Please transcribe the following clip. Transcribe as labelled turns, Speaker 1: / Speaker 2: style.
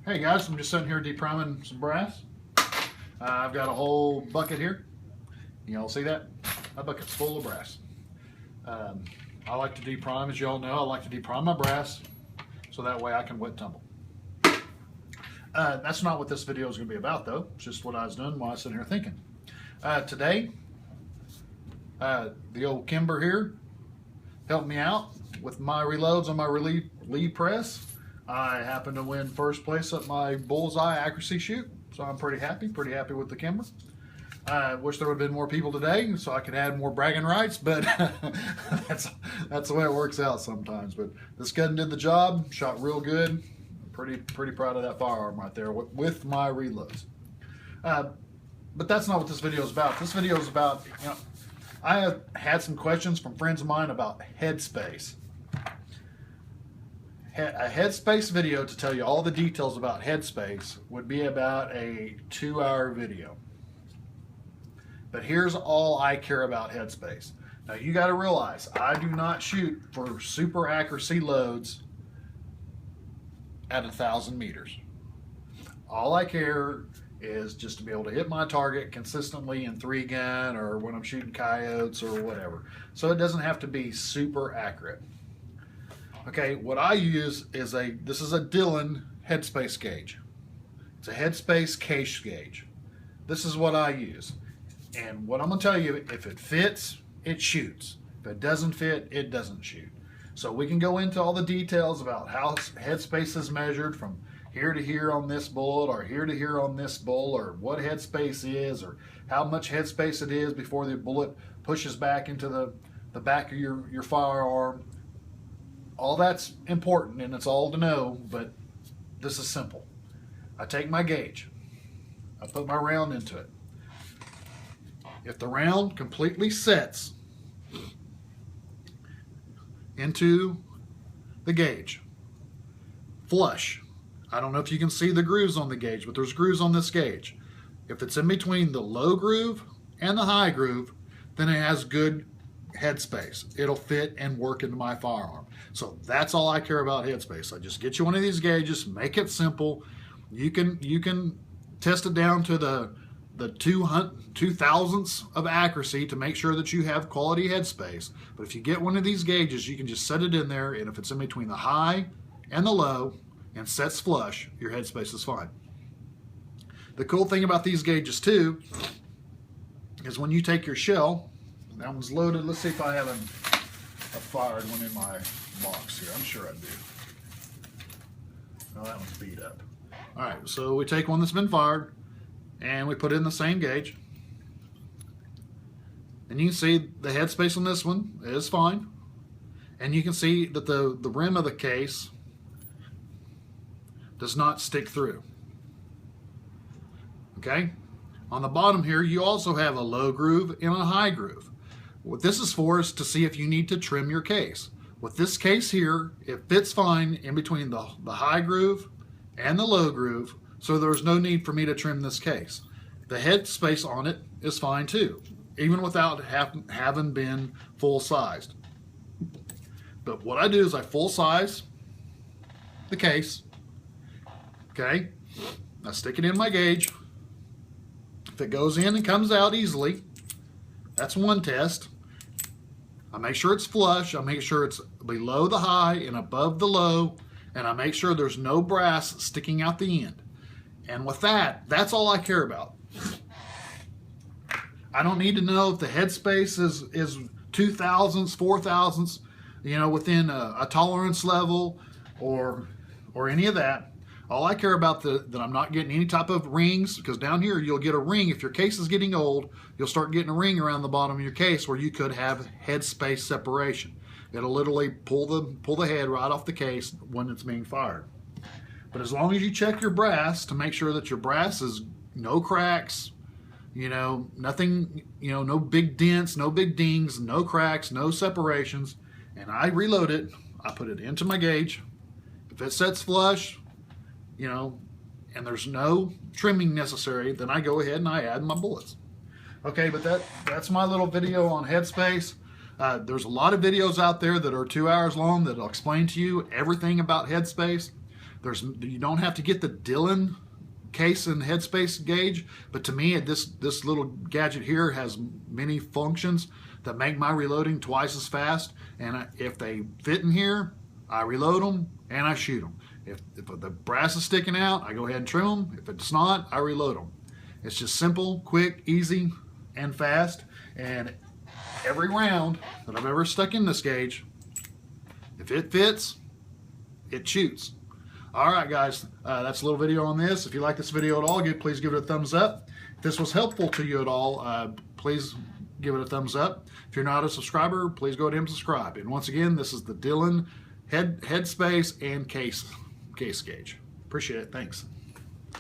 Speaker 1: Hey guys, I'm just sitting here depriming some brass. I've got a whole bucket here. You all see that? My bucket's full of brass. I like to deprime, as you all know, I like to deprime my brass so that way I can wet tumble. That's not what this video is going to be about though. It's just what I was doing while I was sitting here thinking. Today, the old Kimber here helped me out with my reloads on my lead press. I happened to win first place at my bullseye accuracy shoot, so I'm pretty happy with the Kimber. I wish there would have been more people today so I could add more bragging rights, but that's the way it works out sometimes. But this gun did the job, shot real good. Pretty proud of that firearm right there with my reloads. But that's not what this video is about. This video is about, I have had some questions from friends of mine about Headspace. A Headspace video to tell you all the details about Headspace would be about a 2-hour video. But here's all I care about Headspace. Now you got to realize I do not shoot for super accuracy loads at 1,000 meters. All I care is just to be able to hit my target consistently in 3-gun or when I'm shooting coyotes or whatever. So it doesn't have to be super accurate. Okay, what I use is this is a Dillon Headspace gauge. It's a Headspace case gauge. This is what I use. And what I'm going to tell you, if it fits, it shoots. If it doesn't fit, it doesn't shoot. So we can go into all the details about how Headspace is measured from here to here on this bullet or here to here on this bull, or what Headspace is, or how much Headspace it is before the bullet pushes back into the back of your firearm. All that's important and it's all to know, but this is simple. I take my gauge, I put my round into it. If the round completely sets into the gauge, flush, I don't know if you can see the grooves on the gauge, but there's grooves on this gauge. If it's in between the low groove and the high groove, then it has good Headspace. It'll fit and work into my firearm. So that's all I care about Headspace. I just get you one of these gauges, make it simple. You can test it down to the 2 thousandths of accuracy to make sure that you have quality Headspace. But if you get one of these gauges, you can just set it in there, and if it's in between the high and the low and sets flush, your Headspace is fine. The cool thing about these gauges too is when you take your shell, that one's loaded. Let's see if I have a fired one in my box here. I'm sure I do. No, that one's beat up. All right, so we take one that's been fired and we put it in the same gauge. And you can see the Headspace on this one is fine. And you can see that the rim of the case does not stick through. Okay? On the bottom here, you also have a low groove and a high groove. What this is for is to see if you need to trim your case. With this case here, it fits fine in between the high groove and the low groove, so there's no need for me to trim this case. The Headspace on it is fine too, even without having been full sized. But what I do is I full size the case. Okay, I stick it in my gauge. If it goes in and comes out easily, that's one test. I make sure it's flush, I make sure it's below the high and above the low, and I make sure there's no brass sticking out the end. And with that, that's all I care about. I don't need to know if the Headspace is 2 thousandths, 4 thousandths, within a tolerance level or any of that. All I care about that I'm not getting any type of rings, because down here you'll get a ring. If your case is getting old, you'll start getting a ring around the bottom of your case where you could have Headspace separation. It'll literally pull the head right off the case when it's being fired. But as long as you check your brass to make sure that your brass is no cracks, nothing, no big dents, no big dings, no cracks, no separations, and I reload it, I put it into my gauge. If it sets flush, and there's no trimming necessary, then I go ahead and I add my bullets. Okay, but that's my little video on Headspace. There's a lot of videos out there that are 2 hours long that'll explain to you everything about Headspace. You don't have to get the Dillon case and headspace gauge, but to me this little gadget here has many functions that make my reloading twice as fast. And if they fit in here, I reload them and I shoot them. If the brass is sticking out, I go ahead and trim them. If it's not, I reload them. It's just simple, quick, easy, and fast. And every round that I've ever stuck in this gauge, if it fits, it shoots. All right, guys, that's a little video on this. If you like this video at all, please give it a thumbs up. If this was helpful to you at all, please give it a thumbs up. If you're not a subscriber, please go ahead and subscribe. And once again, this is the Dillon headspace and case gauge. Appreciate it. Thanks.